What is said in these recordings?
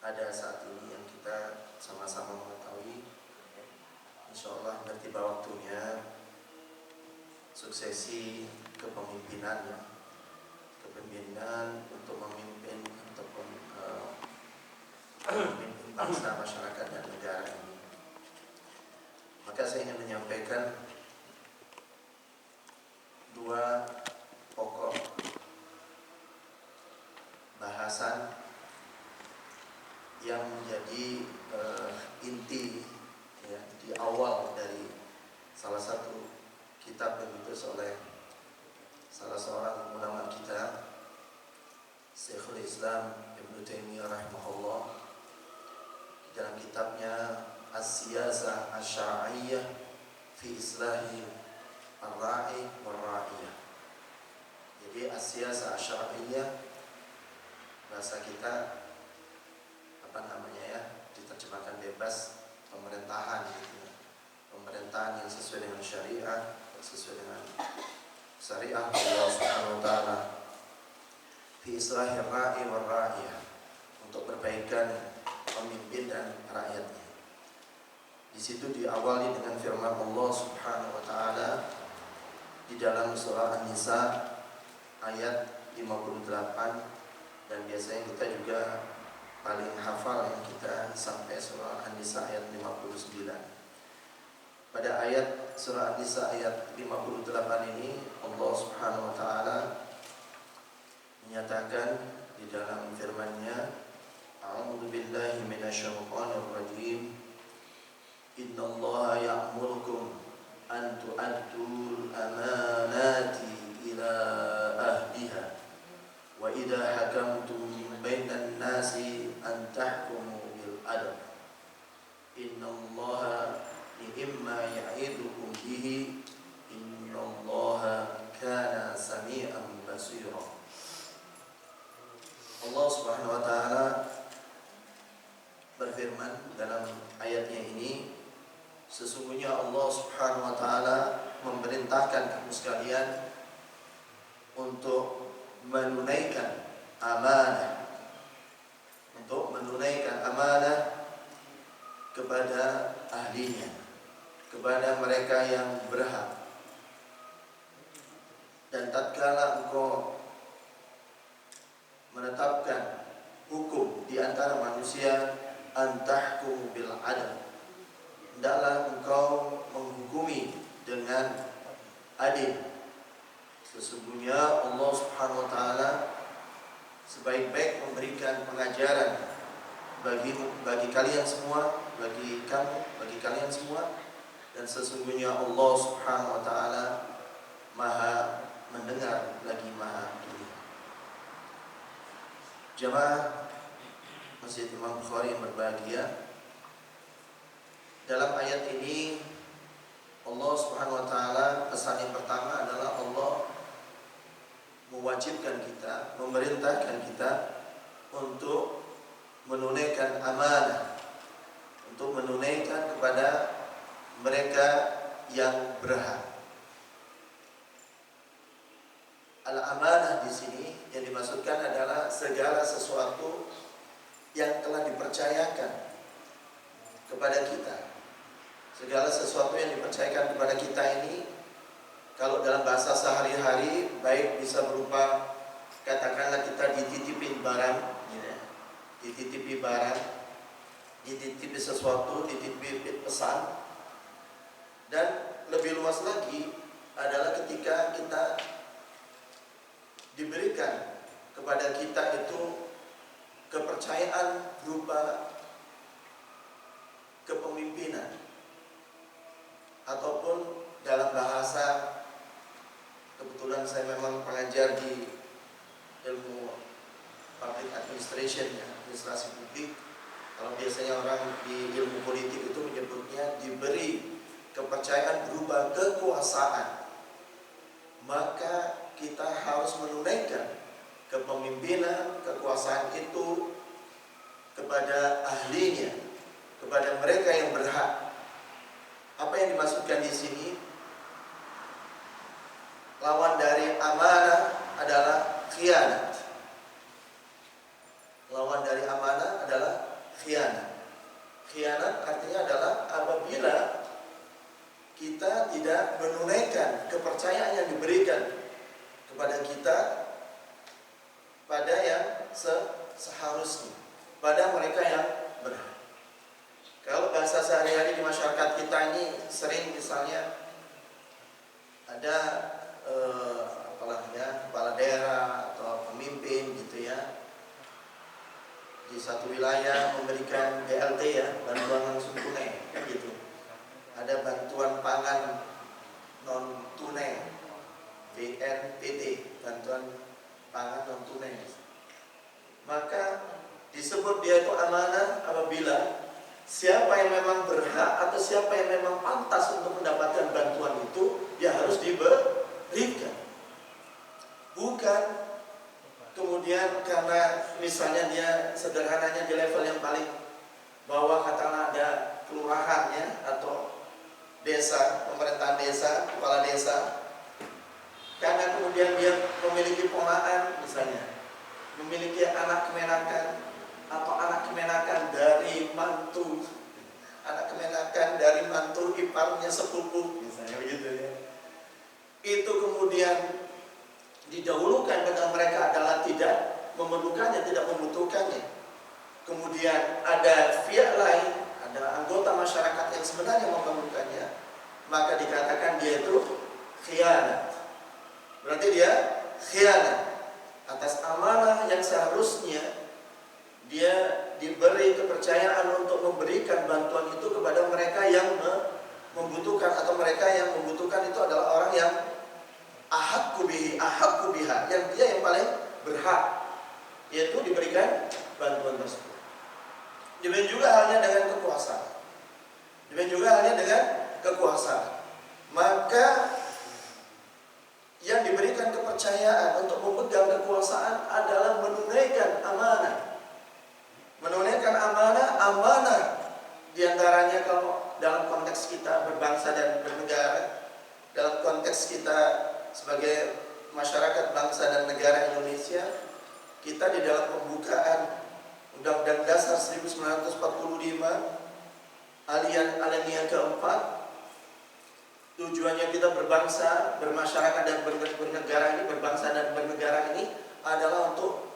ada saat ini yang kita sama-sama mengetahui, insyaallah nanti waktunya suksesi kepemimpinan untuk memimpin ataupun memimpin bangsa, masyarakat dan negara ini. Maka saya ingin menyampaikan dua pokok bahasan yang menjadi inti ya, di awal dari salah satu kitab yang ditulis oleh salah seorang ulama kita, Syekhul Islam Ibnu Taimiyah rahimahullah, dalam kitabnya As-Siyasah Asy-Syar'iyyah fi Islahi Ar-Ra'i war-Ra'iyah. Jadi As-Siyasah Asy-Syar'iyyah bahasa kita diterjemahkan bebas, pemerintahan gitu ya. Pemerintahan yang sesuai dengan syariah, sesuai dengan syariah Allah Subhanahu wa taala. Fi islahir ra'i war ra'iyah, untuk perbaikan pemimpin dan rakyatnya. Di situ diawali dengan firman Allah Subhanahu wa taala di dalam surah An-Nisa ayat 58, dan biasanya kita juga paling hafal yang kita sampai surah An-Nisa ayat 59. Pada ayat surah An-Nisa ayat 58 ini Allah Subhanahu wa taala menyatakan di dalam firman-Nya, A'udzu billahi minasyaitonir rajim. Innallaha ya'murukum an tu'addul amanati ila ahliha wa idza hakamtum bainan nasi an tahkumu bil adl. Innallaha ni'ma ya'idukum bihi innallaha kana sami'an basira. Allah Subhanahu wa taala berfirman dalam ayatnya ini, sesungguhnya Allah Subhanahu wa taala memerintahkan kamu sekalian untuk menunaikan amanah, kepada ahlinya, kepada mereka yang berhak. Dan tatkala engkau menetapkan hukum di antara manusia, antahkum bil adl, hendaklah engkau menghukumi dengan adil. Sesungguhnya Allah Subhanahu wa taala sebaik-baik memberikan pengajaran bagi kalian semua, bagi kamu, bagi kalian semua, dan sesungguhnya Allah Subhanahu wa taala Maha mendengar lagi Maha melihat. Jamaah Masjid Imam Bukhari yang berbahagia, dalam ayat ini Allah Subhanahu wa taala, pesan yang pertama adalah Allah mewajibkan kita, memerintahkan kita untuk menunaikan amanah, untuk menunaikan kepada mereka yang berhak. Al-amanah di sini yang dimaksudkan adalah segala sesuatu yang telah dipercayakan kepada kita. Segala sesuatu yang dipercayakan kepada kita ini, kalau dalam bahasa sehari-hari, baik bisa berupa, katakanlah kita dititipin barang, dititipi barang, dititipi sesuatu, dititipi pesan. Dan lebih luas lagi adalah ketika kita diberikan kepada kita itu kepercayaan berupa kepemimpinan, ataupun dalam bahasa, kebetulan saya memang pengajar di ilmu public administration, ya, administrasi publik. Kalau biasanya orang di ilmu politik itu menyebutnya diberi kepercayaan berupa kekuasaan, maka kita harus menunaikan kepemimpinan, kekuasaan itu kepada ahlinya, kepada mereka yang berhak. Apa yang dimaksudkan di sini? Lawan dari amanah adalah khianat. Lawan dari amanah adalah khianat. Khianat artinya adalah apabila kita tidak menunaikan kepercayaan yang diberikan kepada kita pada yang seharusnya, pada mereka yang berhak. Kalau bahasa sehari-hari di masyarakat kita ini sering misalnya ada kepala daerah atau pemimpin gitu ya, di satu wilayah memberikan BLT ya, bantuan langsung tunai kan gitu. Ada bantuan pangan non tunai, BNPT, bantuan pangan non tunai. Maka disebut dia itu amanah apabila siapa yang memang berhak atau siapa yang memang pantas untuk mendapatkan bantuan itu, ya harus diberikan. Bukan kemudian karena misalnya dia sederhananya di level yang paling bawah, katakanlah ada kelurahannya atau desa, pemerintahan desa, kepala desa, karena kemudian dia memiliki ponakan misalnya, memiliki anak kemenakan atau anak kemenakan dari mantu, anak kemenakan dari mantu iparnya sepupu misalnya begitu ya. Itu kemudian didahulukan pada mereka adalah tidak memerlukannya, tidak membutuhkannya. Kemudian ada pihak lain, ada anggota masyarakat yang sebenarnya memerlukannya, maka dikatakan dia itu khianat. Berarti dia khianat atas amanah yang seharusnya dia diberi kepercayaan untuk memberikan bantuan itu kepada mereka yang membutuhkan, atau mereka yang membutuhkan itu adalah orang yang ahakku biha, yang dia yang paling berhak, yaitu diberikan bantuan tersebut. Demikian juga halnya dengan kekuasaan. Maka yang diberikan kepercayaan untuk memegang kekuasaan adalah menunaikan amanah. Amanah diantaranya kalau dalam konteks kita berbangsa dan bernegara, dalam konteks kita sebagai masyarakat bangsa dan negara Indonesia, kita di dalam pembukaan Undang-Undang Dasar 1945 alinea keempat, tujuannya kita berbangsa, bermasyarakat dan bernegara ini, berbangsa dan bernegara ini adalah untuk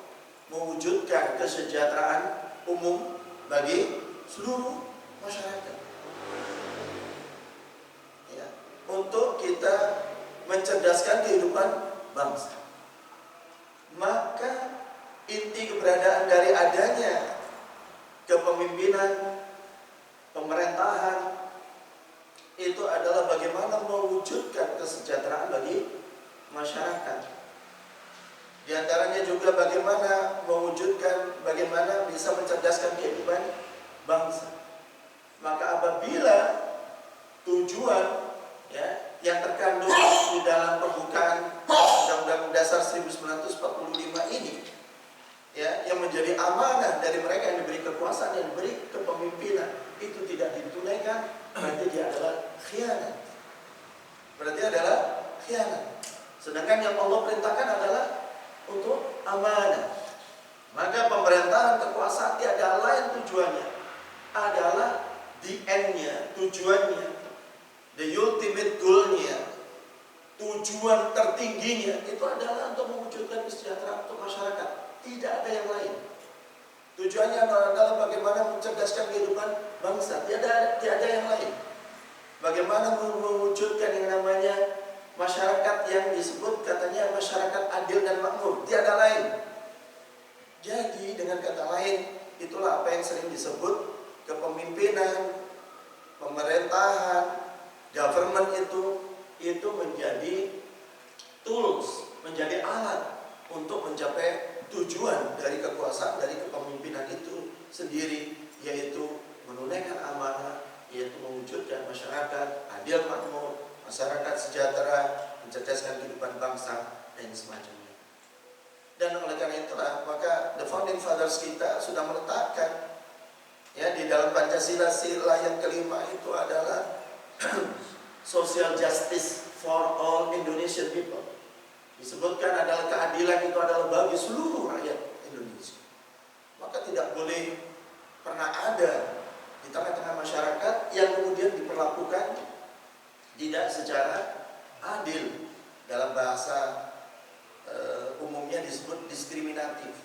mewujudkan kesejahteraan umum bagi seluruh masyarakat. Ya, untuk kita mencerdaskan kehidupan bangsa. Maka inti keberadaan dari adanya kepemimpinan, pemerintahan itu adalah bagaimana mewujudkan kesejahteraan bagi masyarakat. Di antaranya juga bagaimana bagaimana bisa mencerdaskan kehidupan bangsa. Maka apabila tujuan ya yang terkandung di dalam pembukaan Undang-Undang Dasar 1945 ini ya, yang menjadi amanah dari mereka yang diberi kekuasaan, yang diberi kepemimpinan, itu tidak ditunaikan, berarti dia adalah khianat. Sedangkan yang Allah perintahkan adalah untuk amanah. Maka pemerintahan, kekuasaan tiada lain tujuannya adalah the end-nya, tujuannya, the ultimate goal-nya, tujuan tertingginya itu adalah untuk mewujudkan kesejahteraan untuk masyarakat. Tidak ada yang lain. Tujuannya adalah bagaimana mencerdaskan kehidupan bangsa. Tidak ada yang lain. Bagaimana mewujudkan yang namanya masyarakat yang disebut katanya masyarakat adil dan makmur. Tiada lain. Jadi dengan kata lain, itulah apa yang sering disebut kepemimpinan, pemerintahan, government itu menjadi tools, menjadi alat untuk mencapai tujuan dari kekuasaan, dari kepemimpinan itu sendiri, yaitu menunaikan amanah, yaitu mewujudkan masyarakat adil makmur, masyarakat sejahtera, mencerdaskan kehidupan bangsa dan semacamnya. Dan oleh karena itulah maka the founding fathers kita sudah meletakkan ya di dalam Pancasila sila yang kelima itu adalah social justice for all Indonesian people. Disebutkan adalah keadilan itu adalah bagi seluruh rakyat Indonesia. Maka tidak boleh pernah tidak secara adil. Dalam bahasa umumnya disebut diskriminatif,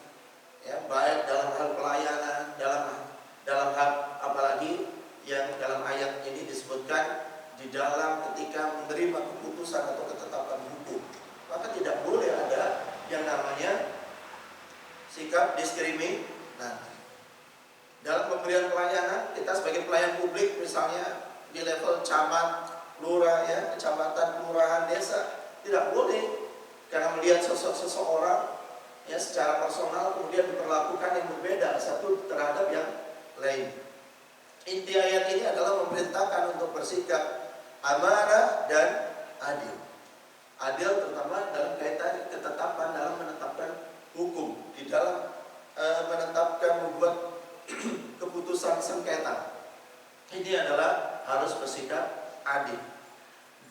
ya, baik dalam hal pelayanan, dalam hal apalagi yang dalam ayat ini disebutkan di dalam ketika menerima keputusan atau ketetapan hukum, maka tidak boleh ada yang namanya sikap diskriminatif. Dalam pemberian pelayanan, kita sebagai pelayan publik misalnya di level camat, lurah, ya, kecamatan, kelurahan, desa, tidak boleh karena melihat sosok seseorang, ya, secara personal kemudian diperlakukan yang berbeda satu terhadap yang lain. Inti ayat ini adalah memerintahkan untuk bersikap amanah dan adil. Adil terutama dalam kaitan ketetapan dalam menetapkan hukum, di dalam menetapkan membuat keputusan sengketa. Ini adalah harus bersikap adil.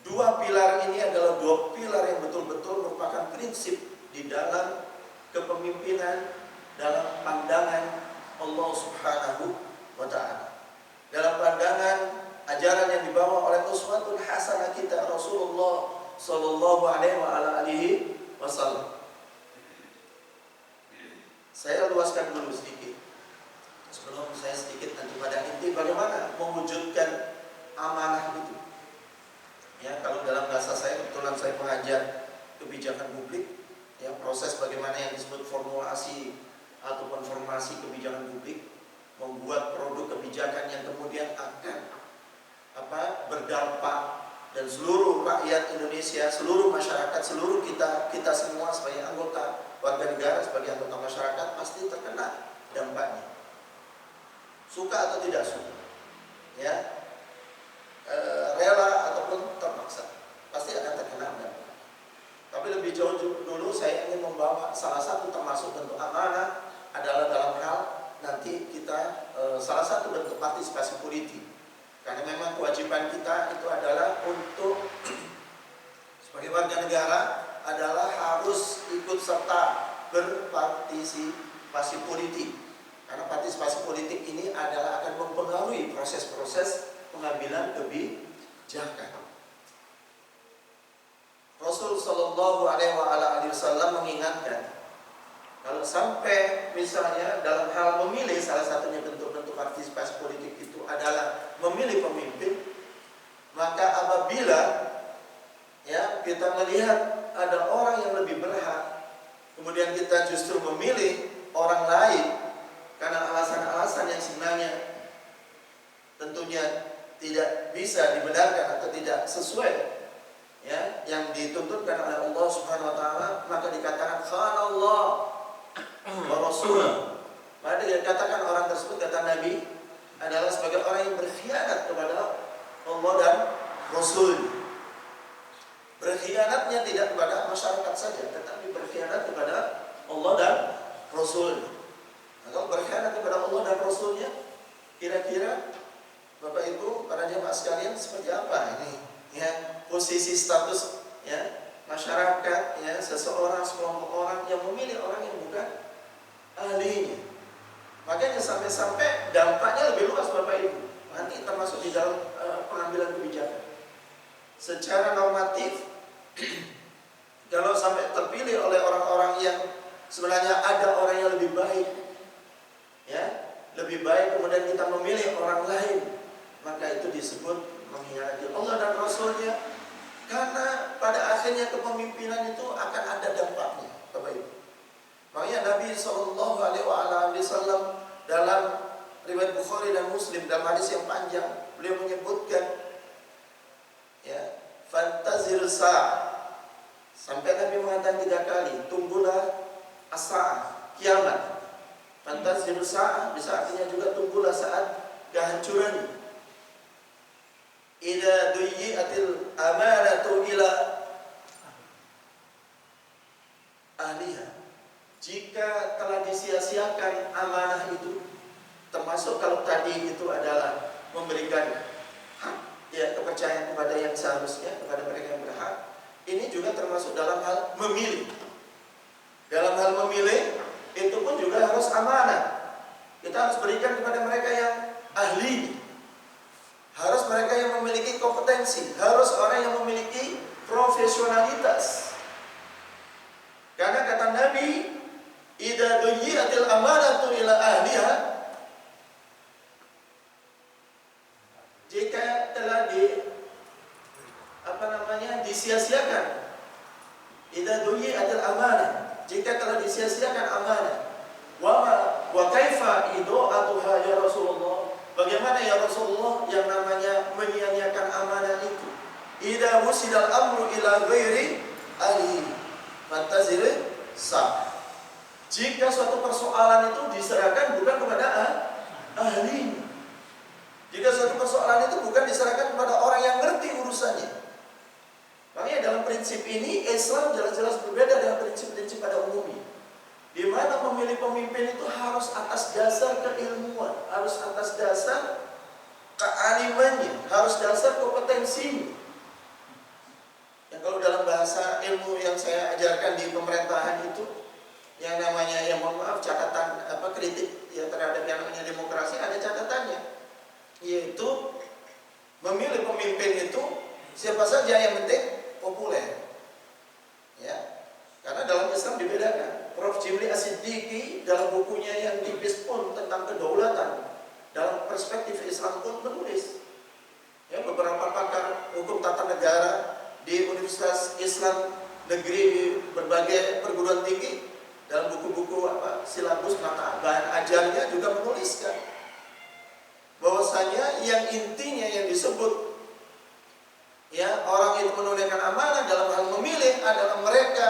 Dua pilar ini adalah dua pilar yang betul-betul merupakan prinsip di dalam kepemimpinan dalam pandangan Allah Subhanahu wa ta'ala. Dalam pandangan ajaran yang dibawa oleh uswatun hasanah kita Rasulullah sallallahu alaihi wasallam. Saya luaskan dulu sedikit sebelum saya sedikit nanti pada inti bagaimana mewujudkan amanah itu. Ya, kalau dalam bahasa saya kebetulan saya pengajar kebijakan publik, ya, proses bagaimana yang disebut formulasi ataupun formasi kebijakan publik, membuat produk kebijakan yang kemudian akan berdampak dan seluruh rakyat Indonesia, seluruh masyarakat, seluruh kita semua sebagai anggota warga negara, sebagai anggota masyarakat pasti terkena dampaknya. Suka atau tidak suka, ya, rela ataupun terpaksa, pasti akan terkena dampak. Tapi lebih jauh dulu saya ingin membawa salah satu termasuk bentuk amanah adalah dalam hal nanti kita salah satu bentuk partisipasi politik. Karena memang kewajiban kita itu adalah untuk sebagai warga negara adalah harus ikut serta berpartisipasi politik. Karena partisipasi politik ini adalah akan mempengaruhi proses-proses pengambilan kebijakan. Rasul Shallallahu Alaihi Wasallam mengingatkan, kalau sampai misalnya dalam hal memilih, salah satunya bentuk-bentuk partisipasi politik itu adalah memilih pemimpin, maka apabila, ya, kita melihat ada orang yang lebih berhak, kemudian kita justru memilih orang lain karena alasan-alasan yang sebenarnya tentunya tidak bisa dibenarkan atau tidak sesuai, ya, yang dituntutkan oleh Allah Subhanahu wa taala, maka dikatakan khanallah wa rasul. Maka dikatakan orang tersebut, kata Nabi, adalah sebagai orang yang berkhianat kepada Allah dan Rasul. Berkhianatnya tidak kepada masyarakat saja, tetapi berkhianat kepada Allah dan Rasul. Nah, kalau berkhianat kepada Allah dan Rasulnya, kira-kira Bapak Ibu, para jemaah sekalian, seperti apa ini? Ya, posisi status, ya, masyarakat, ya, seseorang, sekelompok orang yang memilih orang yang bukan ahlinya. Makanya sampai-sampai dampaknya lebih luas Bapak Ibu. Nanti termasuk di dalam pengambilan kebijakan. Secara normatif, kalau sampai terpilih oleh orang-orang yang sebenarnya ada orang yang lebih baik, ya, lebih baik, kemudian kita memilih orang lain, maka itu disebut mengkhianati Allah dan Rasulnya. Karena pada akhirnya kepemimpinan itu akan ada dampaknya, Bapak Ibu. Makanya Nabi SAW dalam riwayat Bukhari dan Muslim dalam hadis yang panjang, beliau menyebutkan, ya, fantazir sa'ah, sampai Nabi mengatakan 3 kali, tunggulah as-sa'ah, kiamat. Fantazir sa'ah bisa artinya juga tunggulah saat kehancuran. Idza duyi'atil amanatu ila ahliha, jika telah disia-siakan amanah itu, termasuk kalau tadi itu adalah memberikan hak, ya, kepercayaan kepada yang seharusnya, kepada mereka yang berhak, ini juga termasuk dalam hal memilih. Dalam hal memilih itu pun juga harus amanah. Kita harus berikan kepada mereka yang ahli, harus mereka yang memiliki kompetensi, harus orang disia-siakan. Idza duyi'atil amanah, jika telah disia-siakan amanah. Wa kaifa idu'atuha ya Rasulullah? Bagaimana ya Rasulullah yang namanya menyia-nyiakan amanah itu? Idza wusidal amru ila ghairi ahli fantazir sah. Jika suatu persoalan itu diserahkan bukan kepada ahli. Jika suatu persoalan itu bukan diserahkan kepada orang yang ngerti urusannya. Makanya dalam prinsip ini Islam jelas-jelas berbeda dengan prinsip-prinsip pada umumnya. Di mana memilih pemimpin itu harus atas dasar keilmuan, harus atas dasar kealimannya, harus dasar kompetensinya. Yang kalau dalam bahasa ilmu yang saya ajarkan di pemerintahan itu, yang namanya, ya mohon maaf, catatan kritik ya terhadap yang namanya demokrasi, ada catatannya, yaitu memilih pemimpin itu siapa saja yang penting populer, ya. Karena dalam Islam dibedakan. Prof. Jimli As-Siddiqi dalam bukunya yang tipis pun tentang kedaulatan dalam perspektif Islam pun menulis, ya, beberapa pakar hukum tata negara di Universitas Islam negeri di berbagai perguruan tinggi dalam buku-buku silabus mata bahan ajarnya juga menuliskan bahwasanya yang intinya yang disebut, ya, orang itu menunaikan amanah dalam hal memilih adalah mereka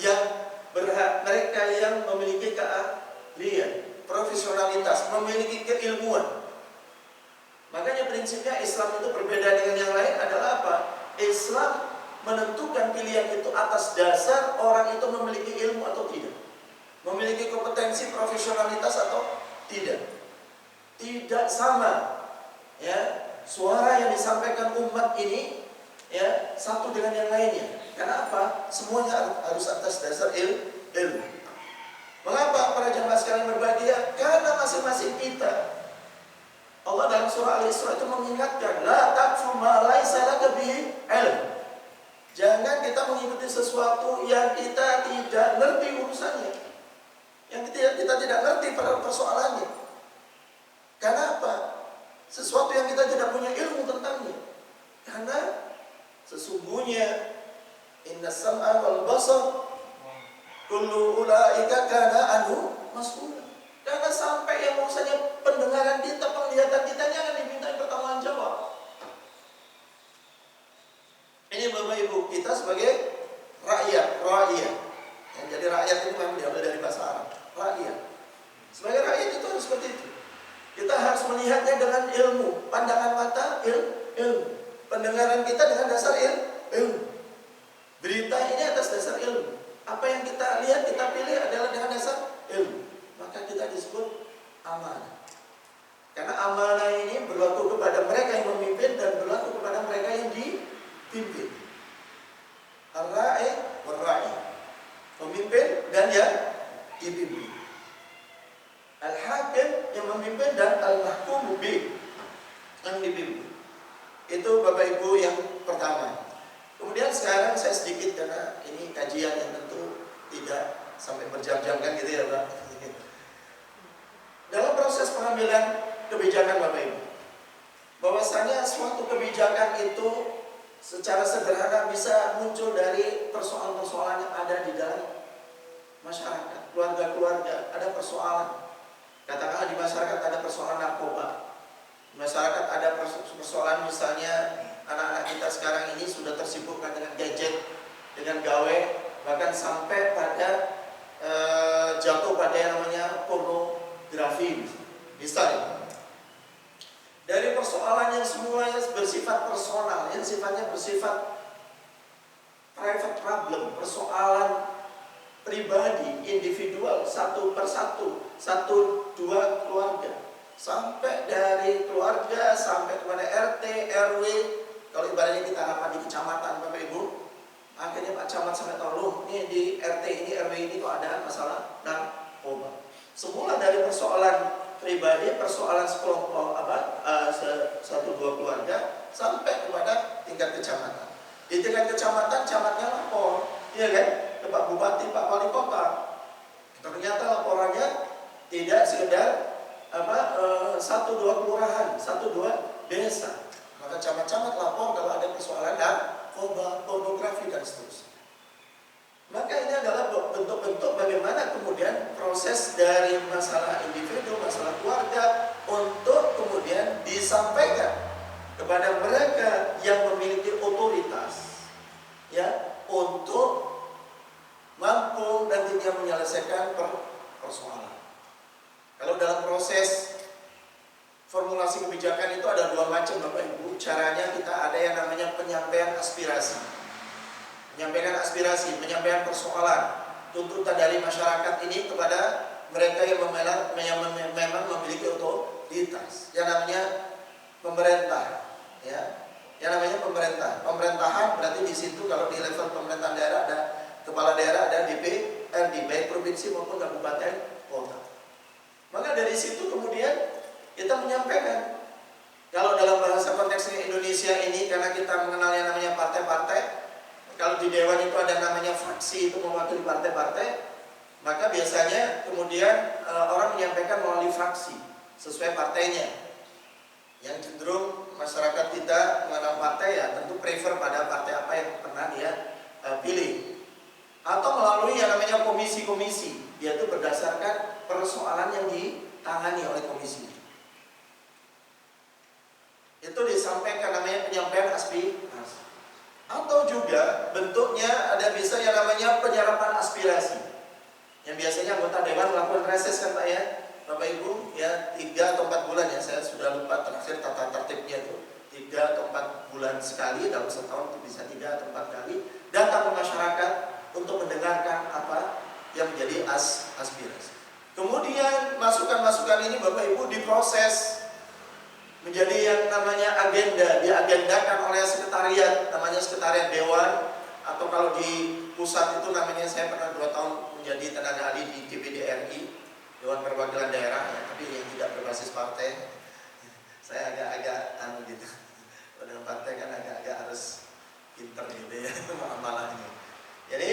yang berhak, mereka yang memiliki keahlian, profesionalitas, memiliki keilmuan. Makanya prinsipnya Islam itu berbeda dengan yang lain adalah apa? Islam menentukan pilihan itu atas dasar orang itu memiliki ilmu atau tidak, memiliki kompetensi profesionalitas atau tidak. Tidak sama, ya, suara yang disampaikan umat ini, ya, satu dengan yang lainnya. Karena apa? Semuanya harus atas dasar ilmu. Mengapa para jamaah sekalian berbahagia? Karena masing-masing kita, Allah dalam surah Al-Isra itu mengingatkan, la taqfu ma laysa laka bihi ilm. Jangan kita mengikuti sesuatu yang kita tidak ngerti urusannya, yang kita tidak ngerti pada persoalannya. Karena apa? Sesuatu yang kita tidak punya ilmu tentangnya. Karena sesungguhnya inna sam'a wal basar kullu ulaika kana anhu mas'ula. Karena sampai yang urusannya pendengaran kita, penglihatan kita akan diminta pertanggungan jawab. Ini Bapak Ibu, kita sebagai rakyat. Yang jadi rakyat itu memang diambil dari bahasa Arab. Rakyat. Sebagai rakyat itu harus seperti itu. Kita harus melihatnya dengan ilmu, pandangan mata ilmu, pendengaran kita dengan dasar ilmu. Berita ini atas dasar ilmu. Apa yang kita lihat, kita pilih adalah dengan dasar ilmu. Maka kita disebut amanah. Karena amanah ini berlaku kepada mereka yang memimpin dan berlaku kepada mereka yang dipimpin. Ar-ra'i war-ra'i. Pemimpin dan yang dipimpin. Al-hakim yang memimpin dan al-mahkum bi yang dipimpin. Itu Bapak Ibu yang pertama. Kemudian sekarang saya sedikit, karena ini kajian yang tentu tidak sampai berjam-jam kan gitu ya Pak. Dalam proses pengambilan kebijakan Bapak Ibu, bahwasanya suatu kebijakan itu secara sederhana bisa muncul dari persoalan-persoalan yang ada di dalam masyarakat, keluarga-keluarga, ada persoalan. Katakanlah di masyarakat ada persoalan narkoba, di masyarakat ada persoalan misalnya anak-anak kita sekarang ini sudah tersibukkan dengan gadget, dengan gawe, bahkan sampai pada jatuh pada yang namanya pornografi misalnya. Dari persoalan yang semuanya bersifat personal, yang sifatnya bersifat private problem, persoalan pribadi, individual, satu persatu, satu dua keluarga, sampai dari keluarga sampai kepada RT, RW. Kalau ibaratnya kita rapat di kecamatan Bapak Ibu, akhirnya Pak Camat sampai tahu, loh, ini di RT ini, RW ini kok ada masalah narkoba. Semula dari persoalan pribadi, persoalan sekelompok satu dua keluarga, sampai kepada tingkat kecamatan. Di tingkat kecamatan, camatnya lapor, iya kan, ke Pak Bupati, Pak Wali Kota. Ternyata laporannya tidak sekedar satu dua kelurahan, satu dua desa. Maka camat-camat lapor kalau ada persoalan pornografi dan seterusnya. Maka ini adalah bentuk-bentuk bagaimana kemudian proses dari masalah individu, masalah keluarga untuk kemudian disampaikan kepada mereka yang memiliki otoritas, ya, untuk mampu nantinya menyelesaikan persoalan. Kalau dalam proses formulasi kebijakan itu ada dua macam Bapak Ibu. Caranya kita ada yang namanya penyampaian aspirasi. Menyampaikan aspirasi, menyampaikan persoalan, tuntutan dari masyarakat ini kepada mereka yang memang memiliki otoritas. Yang namanya pemerintah, ya. Yang namanya pemerintah. Pemerintahan berarti di situ kalau di level pemerintahan daerah ada kepala daerah, ada DPRD, baik provinsi maupun kabupaten kota. Maka dari situ kemudian kita menyampaikan. Kalau dalam bahasa konteksnya Indonesia ini, karena kita mengenal yang namanya partai-partai, kalau di dewan itu ada namanya fraksi, itu mewakili partai-partai, maka biasanya kemudian orang menyampaikan melalui fraksi sesuai partainya. Yang cenderung masyarakat kita mengenal partai, ya tentu prefer pada partai apa yang pernah dia pilih. Atau melalui yang namanya komisi-komisi, yaitu berdasarkan persoalan yang ditangani oleh komisi. Itu disampaikan, namanya penyampaian aspirasi. Atau juga bentuknya ada bisa yang namanya penyerapan aspirasi, yang biasanya anggota dewan melakukan reses kan Pak ya, Bapak Ibu ya, 3 atau 4 bulan ya, saya sudah lupa terakhir tata tertibnya itu 3 atau 4 bulan sekali, dalam setahun itu bisa 3 atau 4 kali datang ke masyarakat untuk mendengarkan apa yang menjadi aspirasi. Kemudian masukan-masukan ini Bapak Ibu diproses menjadi yang namanya agenda, diagendakan oleh sekretariat, namanya sekretariat dewan, atau kalau di pusat itu namanya, saya pernah 2 tahun menjadi tenaga ahli di DPD RI, Dewan Perwakilan Daerah, ya, tapi yang tidak berbasis partai. Saya agak-agak gitu, dengan partai kan agak-agak harus pinter gitu ya, malah-malahnya. Jadi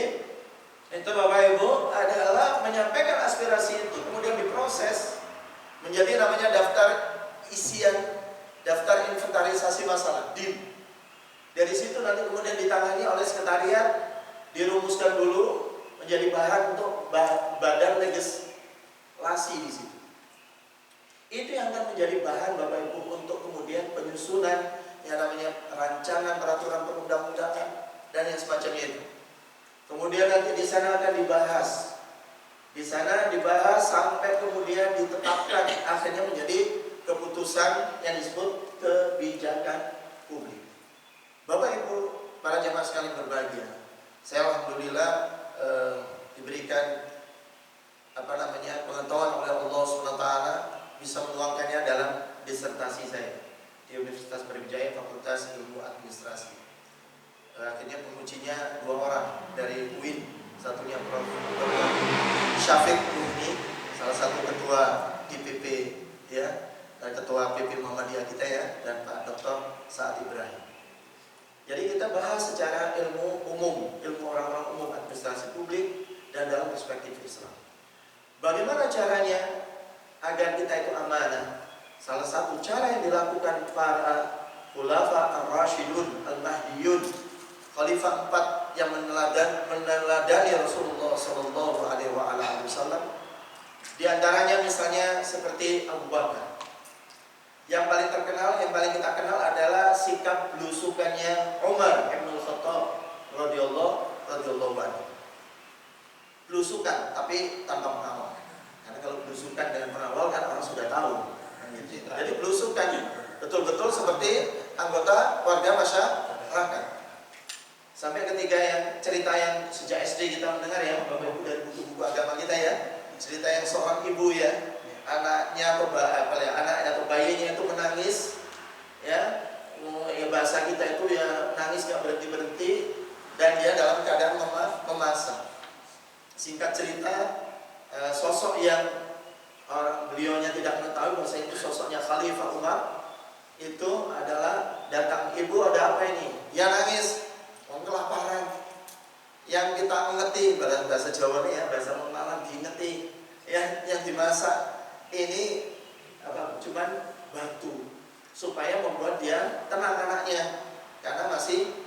itu Bapak Ibu adalah menyampaikan aspirasi itu kemudian diproses menjadi namanya daftar isian, daftar inventarisasi masalah, DIM. Dari situ nanti kemudian ditangani oleh sekretariat, dirumuskan dulu menjadi bahan untuk badan legislasi di situ. Itu yang akan menjadi bahan Bapak Ibu untuk kemudian penyusunan yang namanya rancangan peraturan perundang-undangan dan yang semacamnya itu. Kemudian nanti di sana akan dibahas. Di sana dibahas sampai kemudian ditetapkan akhirnya menjadi keputusan yang disebut kebijakan publik. Bapak Ibu, para jemaah sekalian berbahagia, saya alhamdulillah diberikan pengetahuan oleh Allah SWT, bisa menuangkannya dalam disertasi saya di Universitas Brawijaya Fakultas Ilmu Administrasi. Akhirnya pengujinya 2 orang dari UIN, satunya Prof. Syafiq Muhni, salah satu ketua DPP ya, ketua PP Muhammadiyah kita ya, dan Pak Dr. Sa'ad Ibrahim. Jadi kita bahas secara ilmu umum, ilmu orang-orang umum administrasi publik dan dalam perspektif Islam. Bagaimana caranya agar kita itu amanah? Salah satu cara yang dilakukan para khulafa ar-rasyidun al-mahdiyun, khalifah 4 yang meneladani Rasulullah sallallahu alaihi wasallam, di antaranya misalnya seperti Abu Bakar. Yang paling terkenal, yang paling kita kenal adalah sikap belusukannya Umar bin Khattab radhiyallahu anhu. Belusukan tapi tanpa pengawal. Karena kalau belusukan dengan pengawal kan orang sudah tahu. Jadi belusukan betul-betul seperti anggota warga masyarakat. Sampai ketiga yang cerita yang sejak SD kita mendengar ya, Bapak Ibu, dari buku-buku agama kita ya. Cerita yang seorang ibu ya, anaknya atau bayinya itu menangis ya, bahasa kita itu ya nangis gak berhenti dan dia dalam keadaan memasak. Singkat cerita, sosok yang beliaunya tidak mengetahui bahwa itu sosoknya Khalifah Umar itu adalah datang, ibu ada apa ini? Dia nangis, kelaparan. Yang kita mengerti bahasa Jawa nih ya, bahasa Malang diingeti ya, yang dimasak ini cuman batu supaya membuat dia tenang anaknya karena masih